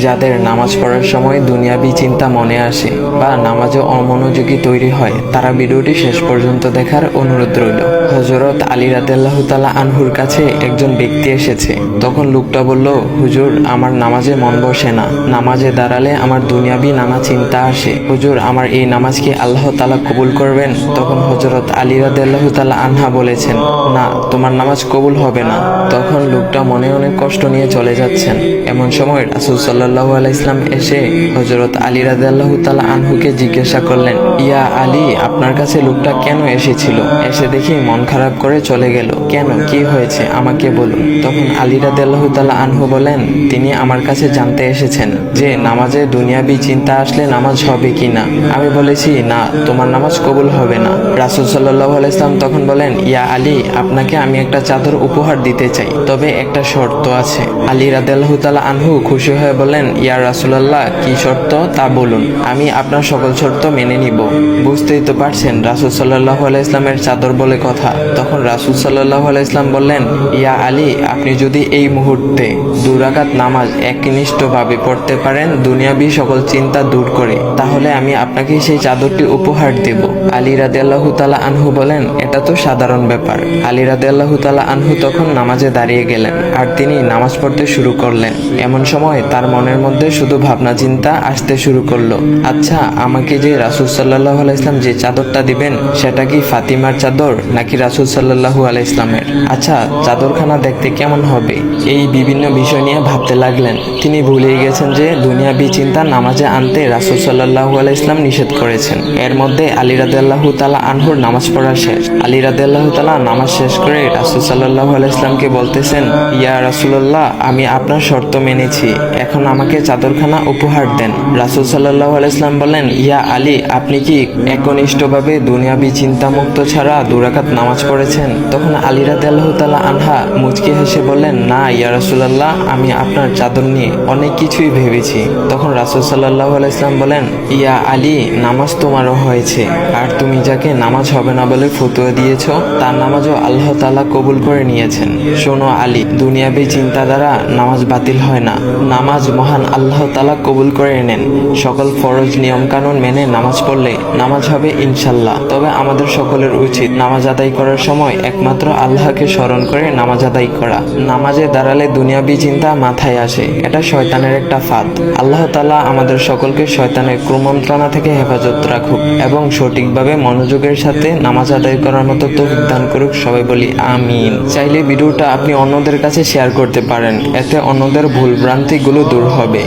যাদের নামাজ পড়ার সময় দুনিয়াবি চিন্তা মনে আসে বা নামাজে অমনোযোগী তৈরি হয়, তারা ভিডিওটি শেষ পর্যন্ত দেখার অনুরোধ রইল। হযরত আলী রাদিয়াল্লাহু তাআলা আনহুর কাছে একজন ব্যক্তি এসেছে। তখন লোকটা বলল, হুজুর, আমার নামাজে মন বসে না। নামাজে দাঁড়ালে আমার দুনিয়াবি নানা চিন্তা আসে। হুজুর, আমার এই নামাজ কি আল্লাহ তাআলা কবুল করবেন? তখন হযরত আলী রাদিয়াল্লাহু তাআলা আনহা বলেছেন, না, তোমার নামাজ কবুল হবে না। তখন লোকটা মনে অনেক কষ্ট নিয়ে চলে যাচ্ছেন। এমন সময় রাসূল সাল্লাল্লাহু আলাইহি ওয়াসাল্লাম এসে হযরত আলী রাদিয়াল্লাহু তাআলা আনহুকে জিজ্ঞাসা করলেন, ইয়া আলী, আপনার কাছে লোকটা কেন এসেছিল? এসে দেখি মন খারাপ করে চলে গেল। কেন, কি হয়েছে, আমাকে বলুন। তখন আলী রাদিয়াল্লাহু তাআলা আনহু বলেন, তিনি আমার কাছে জানতে এসেছেন যে নামাজে দুনিয়াবি চিন্তা আসলে নামাজ হবে কিনা। আমি বলেছি, না, তোমার নামাজ কবুল হবে না। রাসূল সাল্লাল্লাহু আলাইহি ওয়াসাল্লাম তখন বলেন, ইয়া আলী, আপনাকে আমি একটা চাদর উপহার দিতে চাই, তবে একটা শর্ত আছে। আলী রাদিয়াল্লাহু তাআলা আনহু খুশি হয়ে বলেন, ইয়া রাসূলুল্লাহ, কি শর্ত তা বলুন, আমি আপনার সকল শর্ত মেনে নিব। বুঝতেই তো পারছেন রাসূল সাল্লাল্লাহু আলাইহি ওয়াসাল্লামের চাদর বলে কথা। তখন রাসূল সাল্লাল্লাহু আলাইহি ওয়াসাল্লাম বললেন, ইয়া আলী, আপনি যদি এই মুহূর্তে 2 রাকাত নামাজ একনিষ্ঠভাবে পড়তে পারেন দুনিয়াবি সকল চিন্তা দূর করে, তাহলে আমি আপনাকে সেই চাদরটি উপহার দেব। আলী রাদিয়াল্লাহু তাআলা আনহু বলেন, এটা তো সাধারণ ব্যাপার। আলী রাদিয়াল্লাহু তাআলা আনহু তখন নামাজে দাঁড়িয়ে গেলেন আর তিনি নামাজ পড়তে শুরু করলেন। এমন সময় তার মনের মধ্যে শুধু ভাবনা চিন্তা আসতে শুরু করলো, আচ্ছা, আমাকে যে রাসূল সাল্লাল্লাহু আলাইহি ওয়াসাল্লাম যে চাদরটা দিবেন, সেটা কি ফাতিমার চাদর নাকি রাসূল সাল্লাল্লাহু আলাইহি ওয়াসাল্লামের? আচ্ছা, চাদরখানা দেখতে কেমন হবে? এই বিভিন্ন বিষয় নিয়ে ভাবতে লাগলেন। তিনি ভুলেই গেছেন যে দুনিয়াবি চিন্তা নামাজে আনতে রাসূল সাল্লাল্লাহু আলাইহি ওয়াসাল্লাম নিষেধ করেছেন। এর মধ্যে আলী রাদিয়াল্লাহু তাআলা আনহুর নামাজ পড়া শেষ। আলী রাদিয়াল্লাহু তাআলা নামাজ শেষ করে রাসূল সাল্লাল্লাহু আলাইহি ওয়াসাল্লামকে বলতেছেন, ইয়া রাসূলুল্লাহ, আমি আপনার শর্ত মেনেছি, এখন আমাকে চাদরখানা উপহার দেন। রাসূল সাল্লাল্লাহু আলাইহি ওয়াসাল্লাম বলেন, ইয়া আলী, আপনি কি একনিষ্ঠভাবে দুনিয়াবি চিন্তামুক্ত ছাড়া 2 রাকাত নামাজ পড়েছেন? তখন আলী রাদিয়াল্লাহু তাআলা আনহা মুচকি হেসে বললেন, না ইয়া রাসূলুল্লাহ, আমি আপনার চাদর নিয়ে অনেক কিছুই ভেবেছি। তখন রাসূল সাল্লাল্লাহু আলাইহি ওয়াসাল্লাম বলেন, ইয়া আলী, নামাজ তোমারও হয়েছে, আর তুমি যাকে নামাজ হবে না বলে ফতোয়া দিয়েছো, তার নামাজও আল্লাহ তাআলা কবুল করে নিয়েছেন। শোনো আলী, দুনিয়াবি চিন্তা দ্বারা নামাজ বাতিল হয় না, নামাজ মহান আল্লাহ তাআলা কবুল করে নেন। সকল ফরজ নিয়ম কানুন মেনে নামাজ পড়লে নামাজ হবে ইনশাল্লাহ। তবে আমাদের সকলের উচিত নামাজ আদায় করার সময় একমাত্র আল্লাহকে স্মরণ করে নামাজ আদায় করা। নামাজে দাঁড়ালে দুনিয়াবি চিন্তা মাথায় আসে, এটা শয়তানের একটা ফাঁদ। আল্লাহ তাআলা আমাদের সকলকে শয়তানের কুমন্ত্রণা থেকে হেফাজত রাখুক এবং সঠিকভাবে মনোযোগের সাথে নামাজ আদায় করার মতো তৌফিক দান করুক। সবাই বলি আমিন। চাইলে ভিডিওটা আপনি অন্যদের কাছে শেয়ার করতে পারেন, এতে অন্যদের ভুল ভ্রান্তিগুলো দূর হবে।